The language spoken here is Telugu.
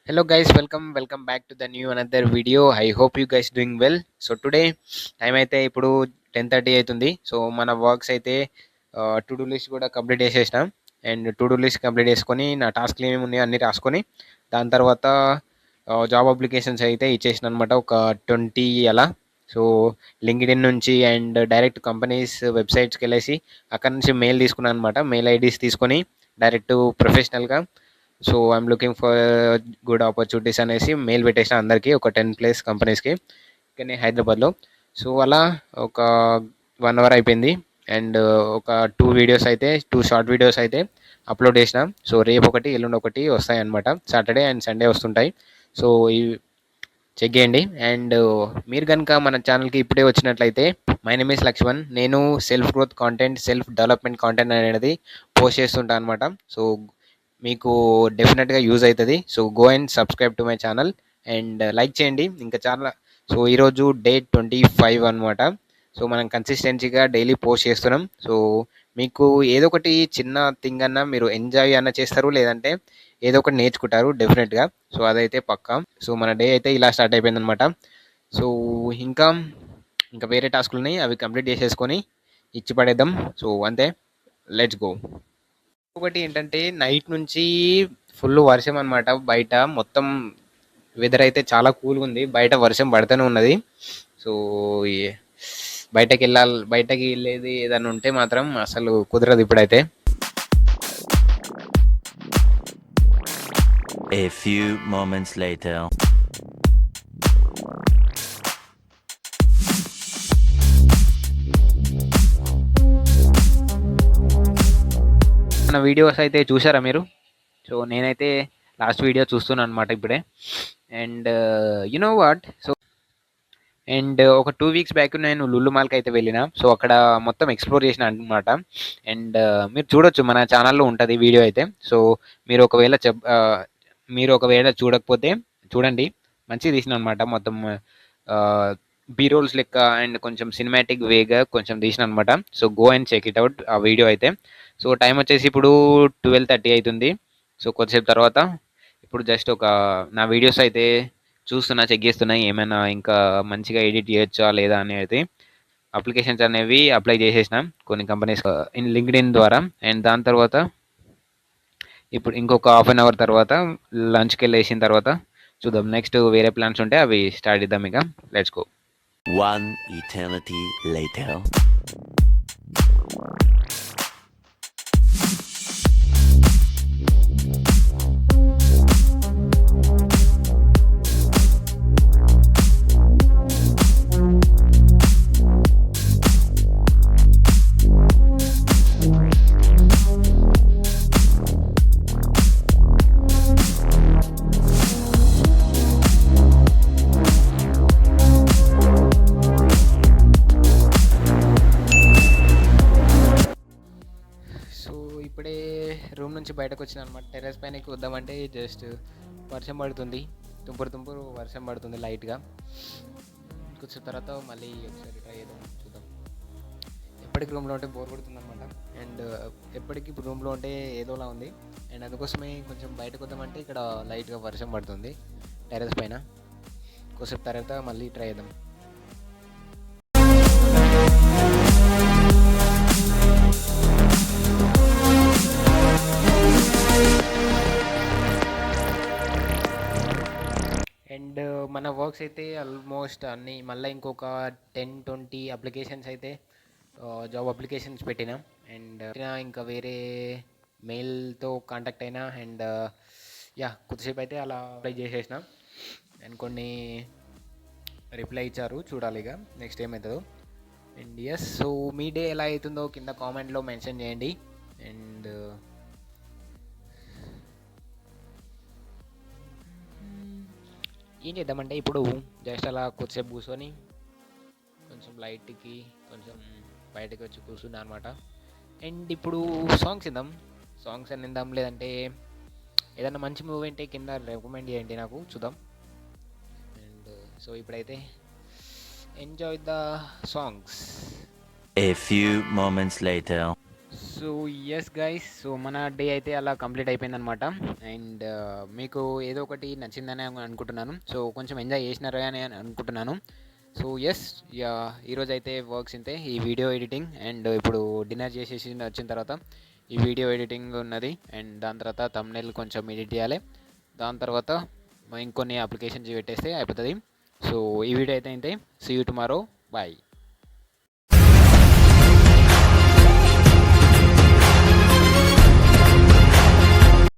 Hello guys, welcome back to the new another video. I hope you guys doing well. So today time అయితే ఇప్పుడు 10:30 అవుతుంది. సో మన వర్క్స్ అయితే టు డూ లిస్ట్ కూడా కంప్లీట్ చేసేసినాం. And to do list complete చేసుకొని నా టాస్క్లు ఏమేమి ఉన్నాయో అన్ని రాసుకొని దాని తర్వాత జాబ్ అప్లికేషన్స్ అయితే ఇచ్చేసిన అనమాట ఒక 20 అలా. సో లింక్డ్ఇన్ నుంచి అండ్ డైరెక్ట్ కంపెనీస్ వెబ్సైట్స్కి వెళ్ళేసి అక్కడ నుంచి మెయిల్ తీసుకున్నాను అనమాట. మెయిల్ ఐడీస్ తీసుకొని డైరెక్ట్ ప్రొఫెషనల్గా so I'm looking for good opportunities అనేసి మెయిల్ పెట్టేసిన అందరికీ ఒక 10+ కంపెనీస్కి ఇక్కడనే హైదరాబాద్లో. సో అలా ఒక 1 అవర్ అయిపోయింది. అండ్ ఒక 2 షార్ట్ వీడియోస్ అయితే అప్లోడ్ చేసిన. సో రేపు ఒకటి ఎల్లుండి ఒకటి వస్తాయి అనమాట. సాటర్డే అండ్ సండే వస్తుంటాయి. సో ఈ చెక్ చేయండి. అండ్ మీరు కనుక మన ఛానల్కి ఇప్పుడే వచ్చినట్లయితే మై నేమ్ ఇస్ లక్ష్మణ్. నేను self growth content, self development content అనేది పోస్ట్ చేస్తుంటాను అనమాట. సో మీకు డెఫినెట్గా యూజ్ అవుతుంది. So go and subscribe to my channel and like చేయండి. ఇంకా చాలా. సో ఈరోజు డే 25 అనమాట. సో మనం కన్సిస్టెన్సీగా డైలీ పోస్ట్ చేస్తున్నాం. సో మీకు ఏదో ఒకటి చిన్న థింగ్ అన్నా మీరు ఎంజాయ్ అన్న చేస్తారు, లేదంటే ఏదో ఒకటి నేర్చుకుంటారు డెఫినెట్గా. సో అదైతే పక్కా. సో మన డే అయితే ఇలా స్టార్ట్ అయిపోయింది అనమాట. సో ఇంకా ఇంకా వేరే టాస్కులు ఉన్నాయి, అవి కంప్లీట్ చేసేసుకొని ఇచ్చి పడేద్దాం. సో అంతే, లెట్స్ గో. ఒకటి ఏంటంటే నైట్ నుంచి ఫుల్ వర్షం అనమాట. బయట మొత్తం వెదర్ అయితే చాలా కూల్గా ఉంది. బయట వర్షం పడుతూనే ఉన్నది. సో బయటకి వెళ్ళేది ఏదైనా ఉంటే మాత్రం అసలు కుదరదు ఇప్పుడైతే. A few moments later. మన వీడియోస్ అయితే చూసారా మీరు? సో నేనైతే లాస్ట్ వీడియో చూస్తున్నాను అనమాట ఇప్పుడే. And you know what, so and ఒక 2 వీక్స్ బ్యాక్ నేను లుల్లు మాల్కి అయితే వెళ్ళిన. సో అక్కడ మొత్తం ఎక్స్ప్లోర్ చేసిన అనమాట. అండ్ మీరు చూడొచ్చు, మన ఛానల్లో ఉంటుంది వీడియో అయితే. సో మీరు ఒకవేళ చూడకపోతే చూడండి. మంచిగా తీసిన అనమాట. మొత్తం బీ రోల్స్ లెక్క అండ్ కొంచెం సినిమాటిక్ వేగా కొంచెం తీసిన అనమాట. So go and check it out ఆ వీడియో అయితే. సో టైం వచ్చేసి ఇప్పుడు 12:30 అవుతుంది. సో కొద్దిసేపు తర్వాత ఇప్పుడు జస్ట్ నా వీడియోస్ అయితే చూస్తున్నా, చెక్ చేస్తున్నా ఏమైనా ఇంకా మంచిగా ఎడిట్ చేయొచ్చా లేదా అనేది. అప్లికేషన్స్ అనేవి అప్లై చేసేసిన కొన్ని కంపెనీస్ ఇన్ లింక్డ్ఇన్ ద్వారా. అండ్ దాని తర్వాత ఇప్పుడు ఇంకొక హాఫ్ అన్ అవర్ తర్వాత లంచ్కి వెళ్ళేసిన తర్వాత చూద్దాం. నెక్స్ట్ వేరే ప్లాన్స్ ఉంటే అవి స్టార్ట్ చేద్దాం. ఇక let's go. One eternity later. So ఇప్పుడే రూమ్ నుంచి బయటకు వచ్చిన అనమాట. టెర్రస్ పైనకి వద్దామంటే జస్ట్ వర్షం పడుతుంది. తుంపురు వర్షం పడుతుంది లైట్గా. కొంచెం తర్వాత మళ్ళీ ఒకసారి ట్రై చేద్దాం, చూద్దాం. ఎప్పటికి రూమ్లో ఉంటే బోర్ కొడుతుంది అనమాట. అండ్ ఎప్పటికి ఇప్పుడు రూమ్లో ఉంటే ఏదోలా ఉంది. అండ్ అందుకోసమే కొంచెం బయటకు వద్దామంటే ఇక్కడ లైట్గా వర్షం పడుతుంది టెర్రస్ పైన. కొంచెం తర్వాత మళ్ళీ ట్రై చేద్దాం. అండ్ మన వర్క్స్ అయితే ఆల్మోస్ట్ అన్నీ మళ్ళీ ఇంకొక 10-20 అప్లికేషన్స్ అయితే జాబ్ అప్లికేషన్స్ పెట్టినా. అండ్ ఇంకా వేరే మెయిల్తో కాంటాక్ట్ అయినా. అండ్ కొద్దిసేపు అయితే అలా అప్లై చేసేసిన. అండ్ కొన్ని రిప్లై ఇచ్చారు, చూడాలి ఇక నెక్స్ట్ ఏమవుతుందో. అండ్ సో మీ డే ఎలా అవుతుందో కింద కామెంట్లో మెన్షన్ చేయండి. అండ్ ఏం చేద్దామంటే ఇప్పుడు జస్ట్ అలా కొద్దిసేపు కూర్చొని కొంచెం లైట్కి కొంచెం బయటకు వచ్చి కూర్చున్నా అనమాట. అండ్ ఇప్పుడు సాంగ్స్ అని విందాం, లేదంటే ఏదైనా మంచి మూవీ అంటే కింద రికమెండ్ చేయండి నాకు, చూద్దాం. అండ్ సో ఇప్పుడైతే enjoy the songs. A few moments later. So so yes guys, so మన డే అయితే అలా కంప్లీట్ అయిపోయిందనమాట. అండ్ మీకు ఏదో ఒకటి నచ్చిందని అనుకుంటున్నాను. సో కొంచెం ఎంజాయ్ చేసినారా అని అనుకుంటున్నాను. సో ఎస్, ఈరోజు అయితే వర్క్స్ ఇంతే. ఈ వీడియో ఎడిటింగ్ అండ్ ఇప్పుడు డిన్నర్ చేసేసి వచ్చిన తర్వాత ఈ వీడియో ఎడిటింగ్ ఉన్నది. అండ్ దాని తర్వాత థంబ్నెయిల్ కొంచెం ఎడిట్ చేయాలి. దాని తర్వాత ఇంకొన్ని అప్లికేషన్స్ పెట్టేస్తే అయిపోతుంది. సో ఈ వీడియో అయితే ఇంతే. See you tomorrow. బాయ్.